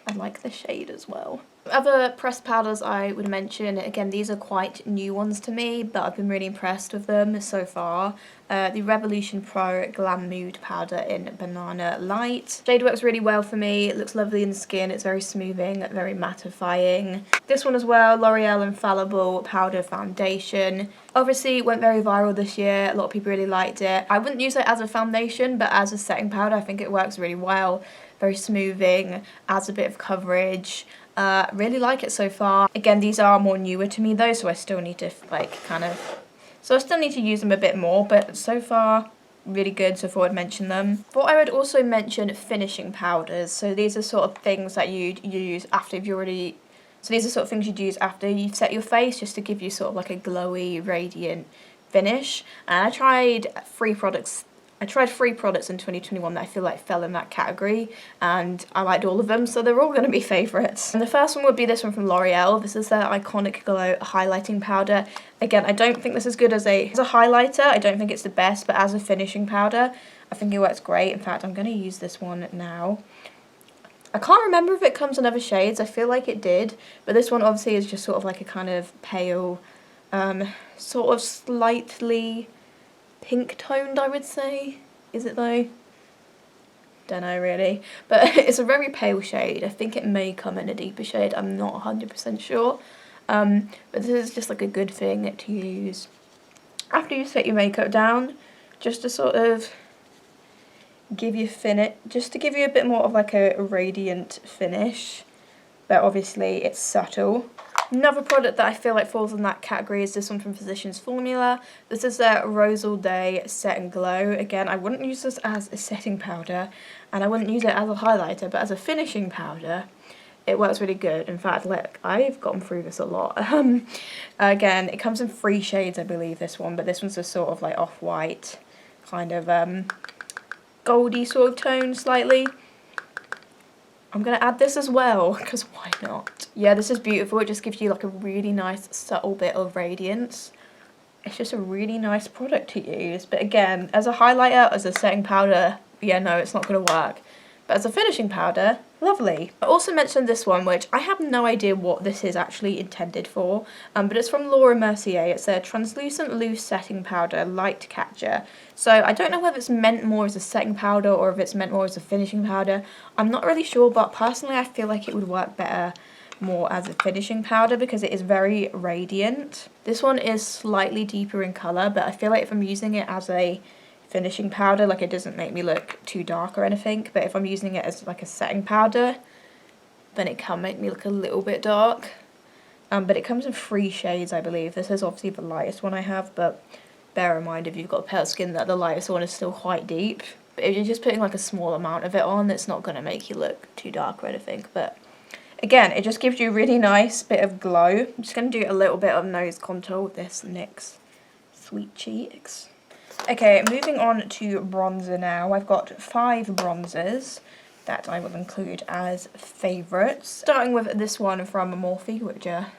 I like the shade as well. Other pressed powders I would mention, again, these are quite new ones to me, but I've been really impressed with them so far. The Revolution Pro Glam Mood powder in Banana Light. Shade works really well for me. It looks lovely in the skin. It's very smoothing, very mattifying. This one as well, L'Oreal Infallible Powder Foundation. Obviously went very viral this year. A lot of people really liked it. I wouldn't use it as a foundation, but as a setting powder, I think it works really well. Very smoothing, adds a bit of coverage. Really like it so far. Again, these are more newer to me though, so I still need to I still need to use them a bit more, but so far really good, so I thought I'd mention them. Thought I would also mention finishing powders. So these are sort of things that you'd use after you've set your face, just to give you sort of like a glowy, radiant finish. And I tried three products in 2021 that I feel like fell in that category, and I liked all of them, so they're all going to be favourites. And the first one would be this one from L'Oreal. This is their Iconic Glow highlighting powder. Again, I don't think this is good as a highlighter. I don't think it's the best, but as a finishing powder, I think it works great. In fact, I'm going to use this one now. I can't remember if it comes in other shades. I feel like it did, but this one obviously is just sort of like a kind of pale, sort of slightly pink toned, I would say. Is it though? Don't know really, but it's a very pale shade. I think it may come in a deeper shade. I'm not 100% sure, but this is just like a good thing to use after you set your makeup down, just to sort of give you a bit more of like a radiant finish, but obviously it's subtle. Another product that I feel like falls in that category is this one from Physicians Formula. This is their Rose All Day Set and Glow. Again, I wouldn't use this as a setting powder, and I wouldn't use it as a highlighter, but as a finishing powder, it works really good. In fact, look, I've gotten through this a lot. Again, it comes in 3 shades, I believe, this one, but this one's a sort of like off-white, kind of goldy sort of tone slightly. I'm going to add this as well, because why not? Yeah, this is beautiful. It just gives you like a really nice subtle bit of radiance. It's just a really nice product to use. But again, as a highlighter, as a setting powder, yeah, no, it's not going to work. But as a finishing powder, lovely. I also mentioned this one, which I have no idea what this is actually intended for, but it's from Laura Mercier. It's a Translucent Loose Setting Powder Light Catcher. So I don't know whether it's meant more as a setting powder or if it's meant more as a finishing powder. I'm not really sure, but personally I feel like it would work better more as a finishing powder because it is very radiant. This one is slightly deeper in colour, but I feel like if I'm using it as a finishing powder, like, it doesn't make me look too dark or anything, but if I'm using it as like a setting powder, then it can make me look a little bit dark. But it comes in 3 shades, I believe. This is obviously the lightest one I have, but bear in mind if you've got pale skin that the lightest one is still quite deep. But if you're just putting like a small amount of it on, it's not going to make you look too dark or anything. But again, it just gives you a really nice bit of glow. I'm just going to do a little bit of nose contour with this NYX Sweet Cheeks. Okay, moving on to bronzer now. I've got 5 bronzers that I will include as favourites. Starting with this one from Morphe, which, yeah,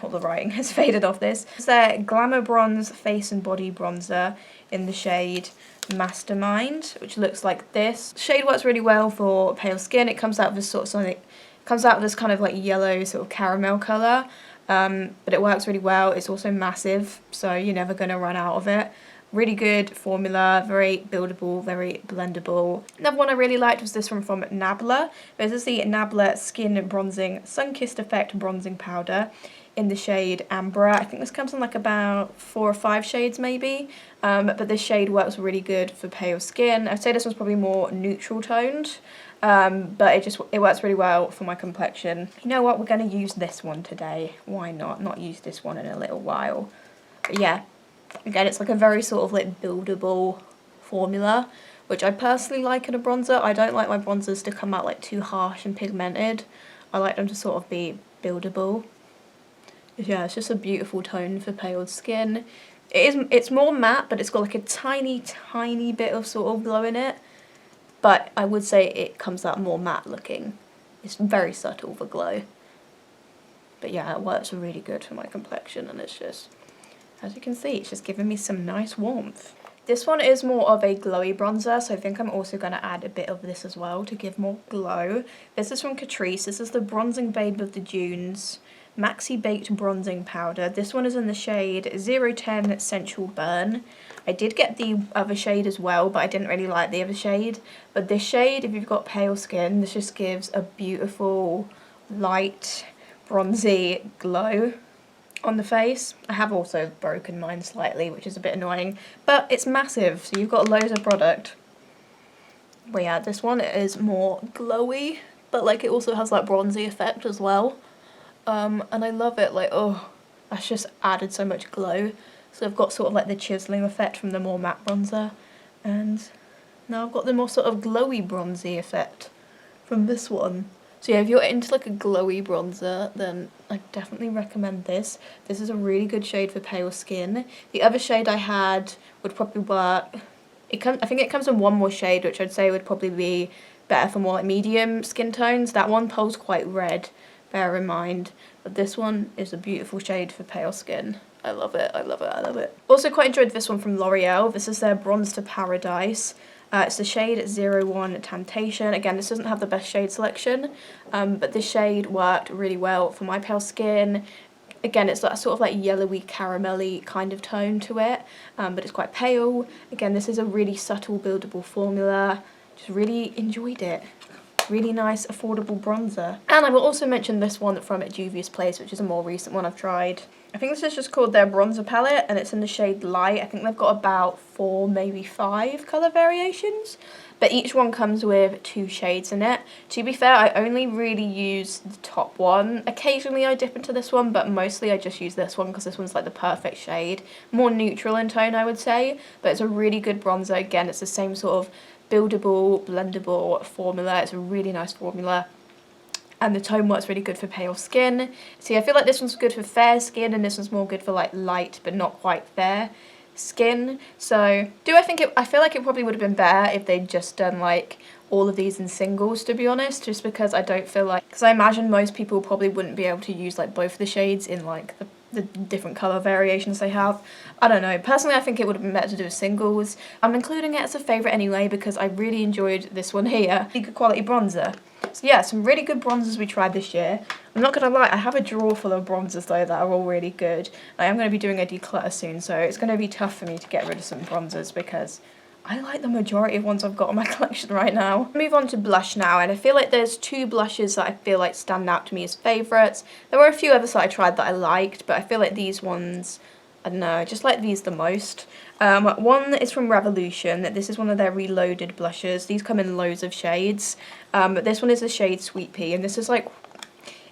all the writing has faded off this. It's their Glamour Bronze Face and Body Bronzer in the shade Mastermind, which looks like this. The shade works really well for pale skin. It comes out of this kind of like yellow sort of caramel colour. but it works really well. It's also massive, so you're never going to run out of it. Really good formula, very buildable, very blendable. Another one I really liked was this one from Nabla. This is the Nabla Skin Bronzing Sun-Kissed Effect Bronzing Powder in the shade Amber. I think this comes in like about 4 or 5 shades maybe, but this shade works really good for pale skin. I'd say this one's probably more neutral toned, but it works really well for my complexion. You know what, we're going to use this one today. Why not use this one in a little while. But yeah, again, it's like a very sort of like buildable formula, which I personally like in a bronzer. I don't like my bronzers to come out like too harsh and pigmented. I like them to sort of be buildable. Yeah, it's just a beautiful tone for pale skin. It's more matte, but it's got like a tiny bit of sort of glow in it. But I would say it comes out more matte looking. It's very subtle for glow. But yeah, it works really good for my complexion, and it's just, as you can see, it's just giving me some nice warmth. This one is more of a glowy bronzer, so I think I'm also going to add a bit of this as well to give more glow. This is from Catrice. This is the Bronzing Babe of the Dunes Maxi Baked Bronzing Powder. This one is in the shade 010 Sensual Burn. I did get the other shade as well, but I didn't really like the other shade. But this shade, if you've got pale skin, this just gives a beautiful, light, bronzy glow on the face. I have also broken mine slightly, which is a bit annoying, but it's massive, so you've got loads of product. But yeah, this one is more glowy, but like it also has like bronzy effect as well. And I love it, like, oh, that's just added so much glow. So I've got sort of like the chiseling effect from the more matte bronzer, and now I've got the more sort of glowy bronzy effect from this one. So yeah, if you're into like a glowy bronzer, then I definitely recommend this. This is a really good shade for pale skin. The other shade I had would probably work. I think it comes in one more shade, which I'd say would probably be better for more like medium skin tones. That one pulls quite red, bear in mind. But this one is a beautiful shade for pale skin. I love it, I love it, I love it. Also quite enjoyed this one from L'Oreal. This is their Bronze to Paradise. It's the shade 01 Temptation. Again, this doesn't have the best shade selection, but this shade worked really well for my pale skin. Again, it's that sort of like yellowy, caramelly kind of tone to it, but it's quite pale. Again, this is a really subtle, buildable formula. Just really enjoyed it. Really nice, affordable bronzer. And I will also mention this one from JUVIA'S Place, which is a more recent one I've tried. I think this is just called their bronzer palette, and it's in the shade Light. I think they've got about 4, maybe 5 colour variations, but each one comes with 2 shades in it. To be fair, I only really use the top one. Occasionally I dip into this one, but mostly I just use this one because this one's like the perfect shade. More neutral in tone, I would say, but it's a really good bronzer. Again, it's the same sort of buildable, blendable formula. It's a really nice formula, and the tone works really good for pale skin. See, I feel like this one's good for fair skin, and this one's more good for like light but not quite fair skin. So I feel like it probably would have been better if they'd just done like all of these in singles, to be honest, just because I don't feel like, because I imagine most people probably wouldn't be able to use like both the shades in like the different colour variations they have. I don't know, personally I think it would have been better to do singles. I'm including it as a favourite anyway because I really enjoyed this one here. Good quality bronzer. So yeah, some really good bronzers we tried this year. I'm not going to lie, I have a drawer full of bronzers though that are all really good. I am going to be doing a declutter soon, so it's going to be tough for me to get rid of some bronzers because I like the majority of ones I've got in my collection right now. Move on to blush now, and I feel like there's 2 blushes that I feel like stand out to me as favourites. There were a few others that I tried that I liked, but I feel like these ones, I don't know, I just like these the most. One is from Revolution. This is one of their reloaded blushes. These come in loads of shades, but this one is the shade Sweet Pea, and this is like,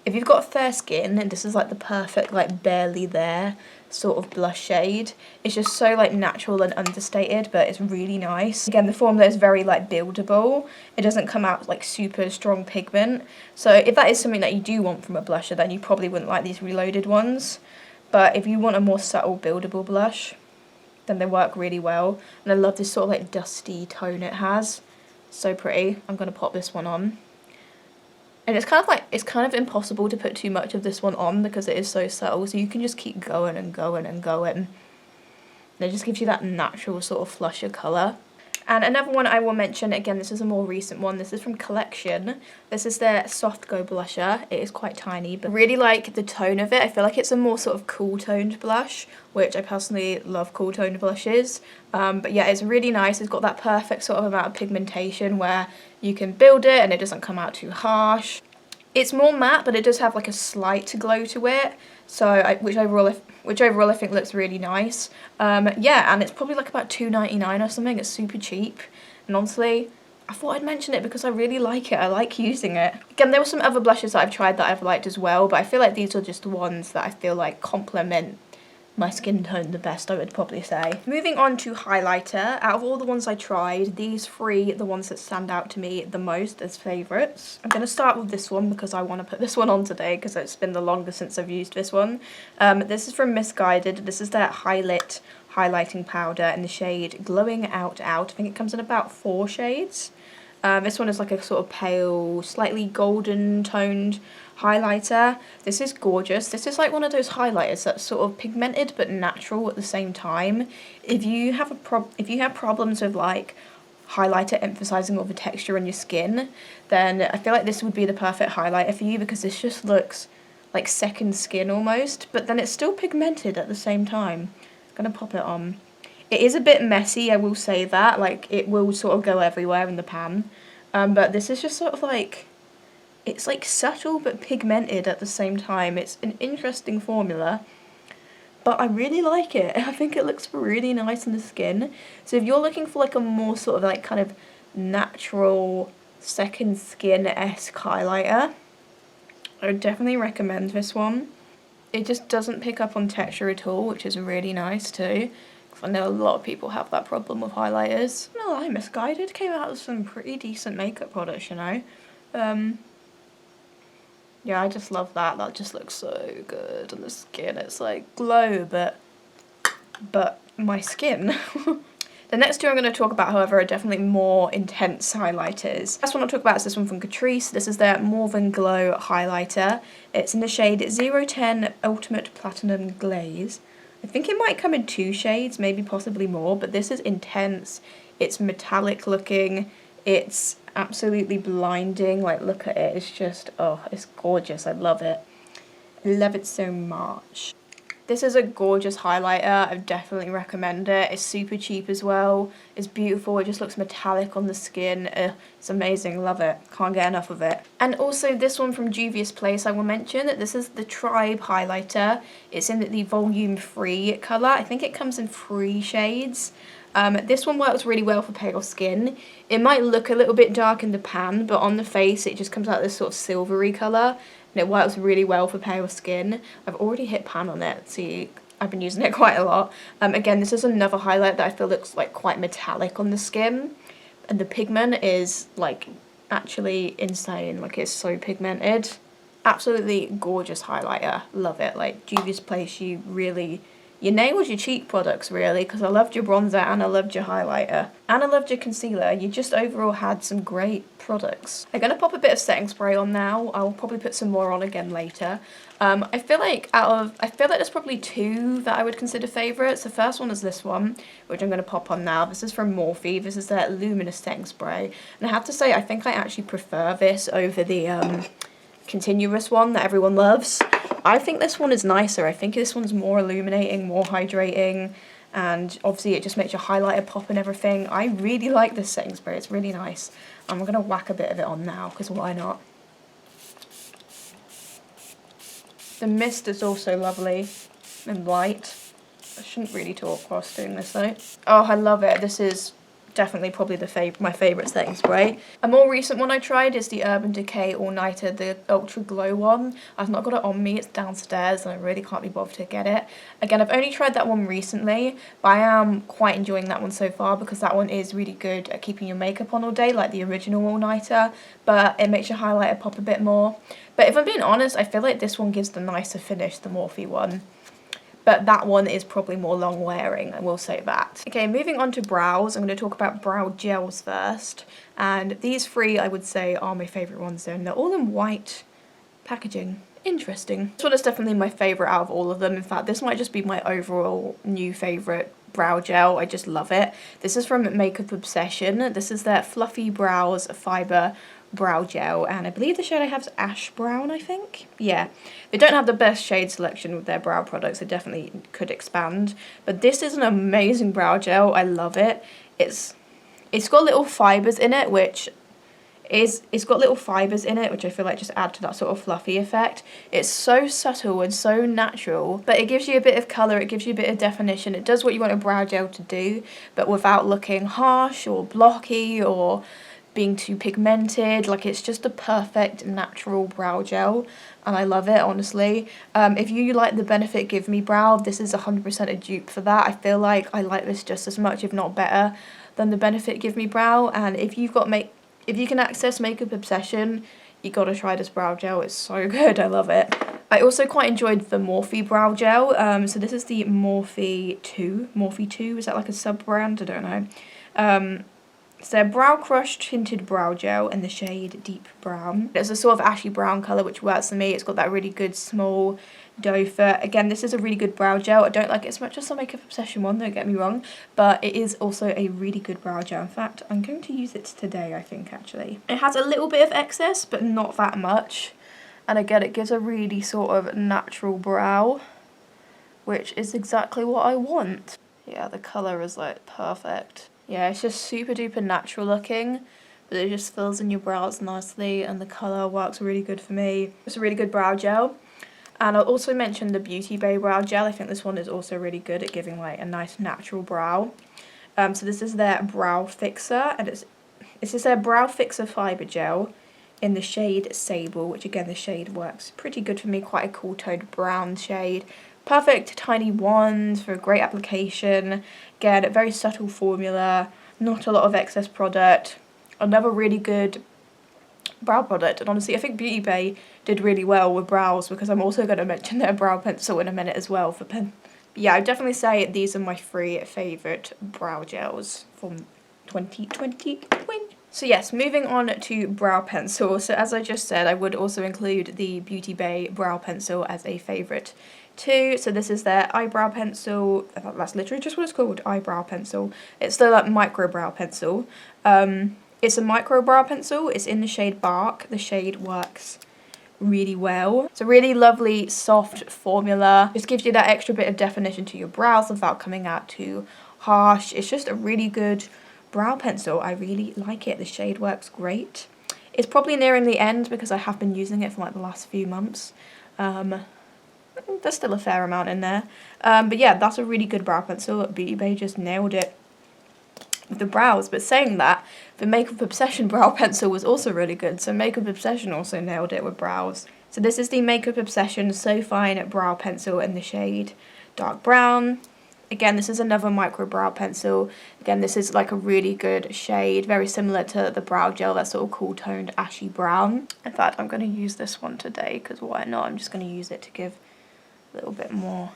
if you've got fair skin, and this is like the perfect like barely there sort of blush shade. It's just so like natural and understated, but it's really nice. Again, the formula is very like buildable. It doesn't come out like super strong pigment, so if that is something that you do want from a blusher, then you probably wouldn't like these reloaded ones. But if you want a more subtle buildable blush, then they work really well. And I love this sort of like dusty tone it has. So pretty. I'm going to pop this one on. And it's kind of impossible to put too much of this one on because it is so subtle, so you can just keep going and going and going. And it just gives you that natural sort of flusher colour. And another one I will mention, again, this is a more recent one. This is from Collection. This is their Soft Glow Blusher. It is quite tiny, but I really like the tone of it. I feel like it's a more sort of cool toned blush, which I personally love cool toned blushes. But yeah, it's really nice. It's got that perfect sort of amount of pigmentation where you can build it and it doesn't come out too harsh. It's more matte, but it does have like a slight glow to it. So, which overall I think looks really nice. Yeah, and it's probably like about $2.99 or something. It's super cheap. And honestly, I thought I'd mention it because I really like it. I like using it. Again, there were some other blushes that I've tried that I've liked as well, but I feel like these are just the ones that I feel like complement my skin tone the best, I would probably say. Moving on to highlighter. Out of all the ones I tried, these three are the ones that stand out to me the most as favourites. I'm going to start with this one because I want to put this one on today because it's been the longest since I've used this one. This is from MISSGUIDED. This is their Highlight highlighting powder in the shade Glowing Out Out. I think it comes in about 4 shades. This one is like a sort of pale, slightly golden toned highlighter. This is gorgeous. This is like one of those highlighters that's sort of pigmented but natural at the same time. If you have problems with like highlighter emphasizing all the texture on your skin, then I feel like this would be the perfect highlighter for you because this just looks like second skin almost, but then it's still pigmented at the same time. I'm gonna pop it on. It is a bit messy, I will say that, like it will sort of go everywhere in the pan, but this is just sort of like, it's like subtle but pigmented at the same time. It's an interesting formula, but I really like it. I think it looks really nice on the skin. So if you're looking for like a more sort of like kind of natural second skin-esque highlighter, I would definitely recommend this one. It just doesn't pick up on texture at all, which is really nice too. I know a lot of people have that problem with highlighters. No, I'm MISSGUIDED. Came out with some pretty decent makeup products, you know. Yeah, I just love that. That just looks so good on the skin. It's like glow, but my skin. The next two I'm going to talk about, however, are definitely more intense highlighters. The first one I'll talk about is this one from Catrice. This is their More Than Glow highlighter. It's in the shade 010 Ultimate Platinum Glaze. I think it might come in 2 shades, maybe possibly more, but this is intense. It's metallic looking. It's absolutely blinding. Like, look at it. It's just, oh, it's gorgeous. I love it. I love it so much. This is a gorgeous highlighter. I definitely recommend it. It's super cheap as well. It's beautiful. It just looks metallic on the skin. It's amazing. Love it. Can't get enough of it. And also this one from JUVIA'S, I will mention that this is the Tribe highlighter. It's in the volume 3 colour. I think it comes in 3 shades. This one works really well for pale skin. It might look a little bit dark in the pan, but on the face it just comes out this sort of silvery colour. And it works really well for pale skin. I've already hit pan on it. See, I've been using it quite a lot. Again, this is another highlight that I feel looks like quite metallic on the skin. And the pigment is like actually insane. Like it's so pigmented. Absolutely gorgeous highlighter. Love it. Like JUVIA'S, you nailed your cheek products really, because I loved your bronzer and I loved your highlighter and I loved your concealer. You just overall had some great products. I'm going to pop a bit of setting spray on now. I'll probably put some more on again later. I feel like there's probably 2 that I would consider favourites. The first one is this one, which I'm going to pop on now. This is from Morphe. This is their Luminous Setting Spray. And I have to say, I think I actually prefer this over the continuous one that everyone loves. I think this one is nicer. I think this one's more illuminating, more hydrating, and obviously it just makes your highlighter pop and everything. I really like this setting spray. It's really nice. I'm going to whack a bit of it on now, because why not? The mist is also lovely and light. I shouldn't really talk whilst doing this though. Oh, I love it. This is definitely probably my favourite setting spray. A more recent one I tried is the Urban Decay All Nighter, the Ultra Glow one. I've not got it on me, it's downstairs and I really can't be bothered to get it. Again, I've only tried that one recently, but I am quite enjoying that one so far because that one is really good at keeping your makeup on all day, like the original All Nighter, but it makes your highlighter pop a bit more. But if I'm being honest, I feel like this one gives the nicer finish, the Morphe one. But that one is probably more long wearing, I will say that. Okay, moving on to brows, I'm going to talk about brow gels first. And these 3 I would say are my favourite ones and they're all in white packaging. Interesting. This one is definitely my favourite out of all of them. In fact, this might just be my overall new favourite brow gel. I just love it. This is from Makeup Obsession. This is their Fluffy Brows Fiber Brow Gel, and I believe the shade I have is Ash Brown, I think. Yeah, they don't have the best shade selection with their brow products. They definitely could expand, but this is an amazing brow gel. I love it. It's got little fibers in it, which it's got little fibers in it, which I feel like just add to that sort of fluffy effect. It's so subtle and so natural, but it gives you a bit of colour, it gives you a bit of definition. It does what you want a brow gel to do, but without looking harsh or blocky or being too pigmented. Like, it's just a perfect natural brow gel, and I love it, honestly. If you like the Benefit Give Me Brow, this is 100% a dupe for that. I feel like I like this just as much, if not better, than the Benefit Give Me Brow. And if you can access Makeup Obsession, you gotta try this brow gel. It's so good. I love it. I also quite enjoyed the Morphe Brow Gel. So this is the Morphe 2. Morphe 2, is that like a sub-brand? I don't know. It's their Brow Crush Tinted Brow Gel in the shade Deep Brown. It's a sort of ashy brown colour, which works for me. It's got that really good small doe foot. Again, this is a really good brow gel. I don't like it as much as the Makeup Obsession one, don't get me wrong, but it is also a really good brow gel. In fact, I'm going to use it today, I think, actually. It has a little bit of excess, but not that much. And again, it gives a really sort of natural brow, which is exactly what I want. Yeah, the colour is like perfect. Yeah, it's just super duper natural looking, but it just fills in your brows nicely, and the colour works really good for me. It's a really good brow gel. And I'll also mention the Beauty Bay Brow Gel. I think this one is also really good at giving like a nice natural brow. So this is their Brow Fixer, and this is their Brow Fixer Fiber Gel in the shade Sable, which again, the shade works pretty good for me, quite a cool toned brown shade. Perfect tiny wand for a great application. Again, a very subtle formula, not a lot of excess product. Another really good brow product, and honestly I think Beauty Bay did really well with brows, because I'm also going to mention their brow pencil in a minute as well for pen. But yeah, I'd definitely say these are my 3 favourite brow gels from 2020. So yes, moving on to brow pencil. So as I just said, I would also include the Beauty Bay brow pencil as a favourite too. So this is their eyebrow pencil. That's literally just what it's called, eyebrow pencil. It's the like micro brow pencil. It's a micro brow pencil. It's in the shade Bark. The shade works really well. It's a really lovely soft formula. Just gives you that extra bit of definition to your brows without coming out too harsh. It's just a really good brow pencil. I really like it. The shade works great. It's probably nearing the end because I have been using it for like the last few months. There's still a fair amount in there. But yeah, that's a really good brow pencil. Beauty Bay just nailed it with the brows. But saying that, the Makeup Obsession brow pencil was also really good. So Makeup Obsession also nailed it with brows. So this is the Makeup Obsession So Fine brow pencil in the shade Dark Brown. Again, this is another micro brow pencil. Again, this is like a really good shade, very similar to the brow gel, that sort of cool toned ashy brown. In fact, I'm going to use this one today because why not? I'm just going to use it to give a little bit more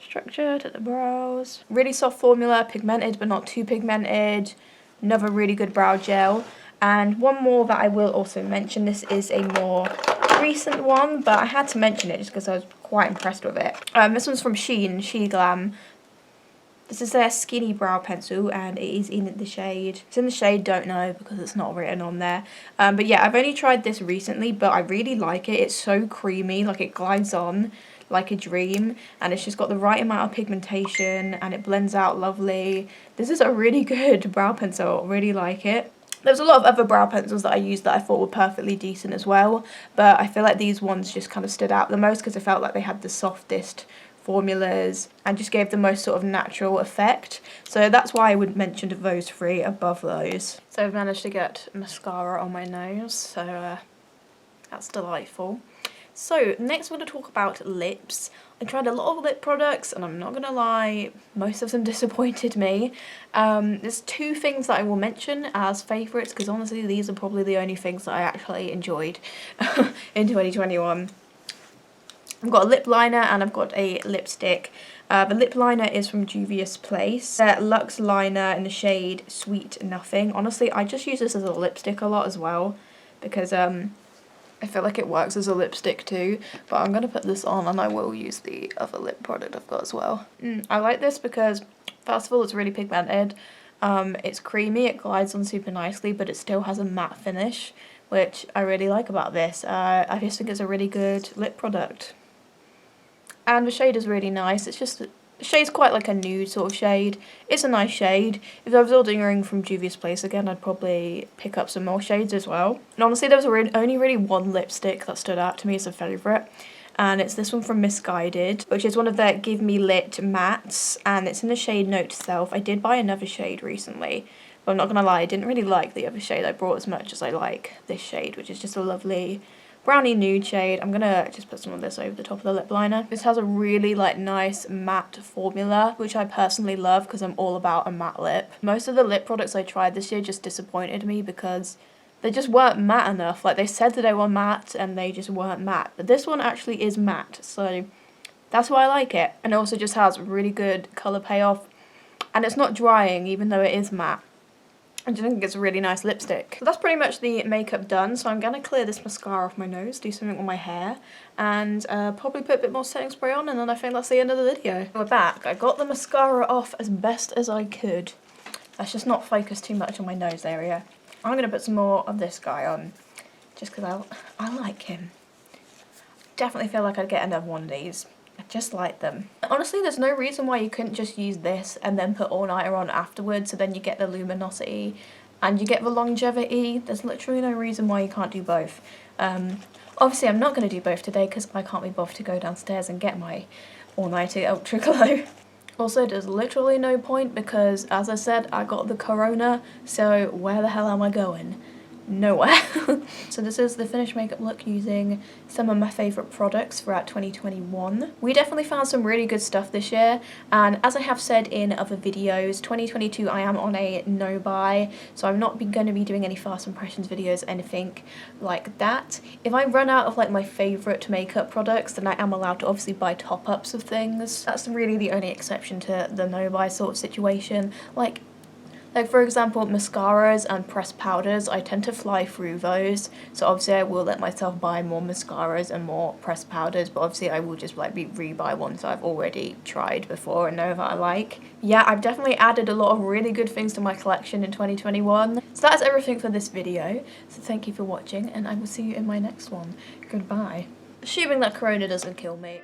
structure to the brows. Really soft formula, pigmented but not too pigmented. Another really good brow gel. And one more that I will also mention, this is a more recent one, but I had to mention it just because I was quite impressed with it. This one's from SHEGLAM. This is their Skinny Brow Pencil, and it is in the shade, it's in the shade Don't Know because it's not written on there. But yeah, I've only tried this recently, but I really like it. It's so creamy, like it glides on like a dream, and it's just got the right amount of pigmentation, and it blends out lovely. This is a really good brow pencil, I really like it. There's a lot of other brow pencils that I used that I thought were perfectly decent as well, but I feel like these ones just kind of stood out the most because I felt like they had the softest formulas and just gave the most sort of natural effect. So that's why I would mention those 3 above those. So I've managed to get mascara on my nose, so that's delightful. So next we're going to talk about lips. I tried a lot of lip products, and I'm not going to lie, most of them disappointed me. There's 2 things that I will mention as favourites, because honestly these are probably the only things that I actually enjoyed in 2021. I've got a lip liner and I've got a lipstick. The lip liner is from JUVIA'S Place. Their Luxe Liner in the shade Sweet Nothing. Honestly, I just use this as a lipstick a lot as well, because I feel like it works as a lipstick too, but I'm going to put this on and I will use the other lip product I've got as well. I like this because, first of all, it's really pigmented. It's creamy, it glides on super nicely, but it still has a matte finish, which I really like about this. I just think it's a really good lip product. And the shade is really nice. It's just, the shade's quite like a nude sort of shade. It's a nice shade. If I was ordering from JUVIA'S Place again, I'd probably pick up some more shades as well. And honestly, there was only really one lipstick that stood out to me as a favourite. And it's this one from MISSGUIDED, which is one of their Give Me Lit mattes, and it's in the shade Note to Self. I did buy another shade recently, but I'm not gonna lie, I didn't really like the other shade I brought as much as I like this shade, which is just a lovely brownie nude shade. I'm gonna just put some of this over the top of the lip liner. This has a really like nice matte formula, which I personally love because I'm all about a matte lip. Most of the lip products I tried this year just disappointed me because they just weren't matte enough. Like, they said that they were matte and they just weren't matte. But this one actually is matte, so that's why I like it. And it also just has really good colour payoff. And it's not drying, even though it is matte. I just think it's a really nice lipstick. So that's pretty much the makeup done. So I'm going to clear this mascara off my nose, do something with my hair, and probably put a bit more setting spray on, and then I think that's the end of the video. We're back. I got the mascara off as best as I could. Let's just not focus too much on my nose area. I'm going to put some more of this guy on, just because I like him. Definitely feel like I'd get another one of these. I just like them. Honestly, there's no reason why you couldn't just use this and then put all-nighter on afterwards, so then you get the luminosity and you get the longevity. There's literally no reason why you can't do both. Obviously, I'm not going to do both today because I can't be bothered to go downstairs and get my all-nighter Ultra Glow. Also, there's literally no point because, as I said, I got the corona, so where the hell am I going? Nowhere. So this is the finished makeup look using some of my favourite products throughout 2021. We definitely found some really good stuff this year, and as I have said in other videos, 2022 I am on a no buy, so I'm not going to be doing any fast impressions videos, anything like that. If I run out of like my favourite makeup products, then I am allowed to obviously buy top-ups of things. That's really the only exception to the no buy sort of situation. Like for example, mascaras and pressed powders, I tend to fly through those, so obviously I will let myself buy more mascaras and more pressed powders, but obviously I will just like rebuy ones that I've already tried before and know that I like. Yeah, I've definitely added a lot of really good things to my collection in 2021. So that's everything for this video, so thank you for watching and I will see you in my next one. Goodbye. Assuming that corona doesn't kill me.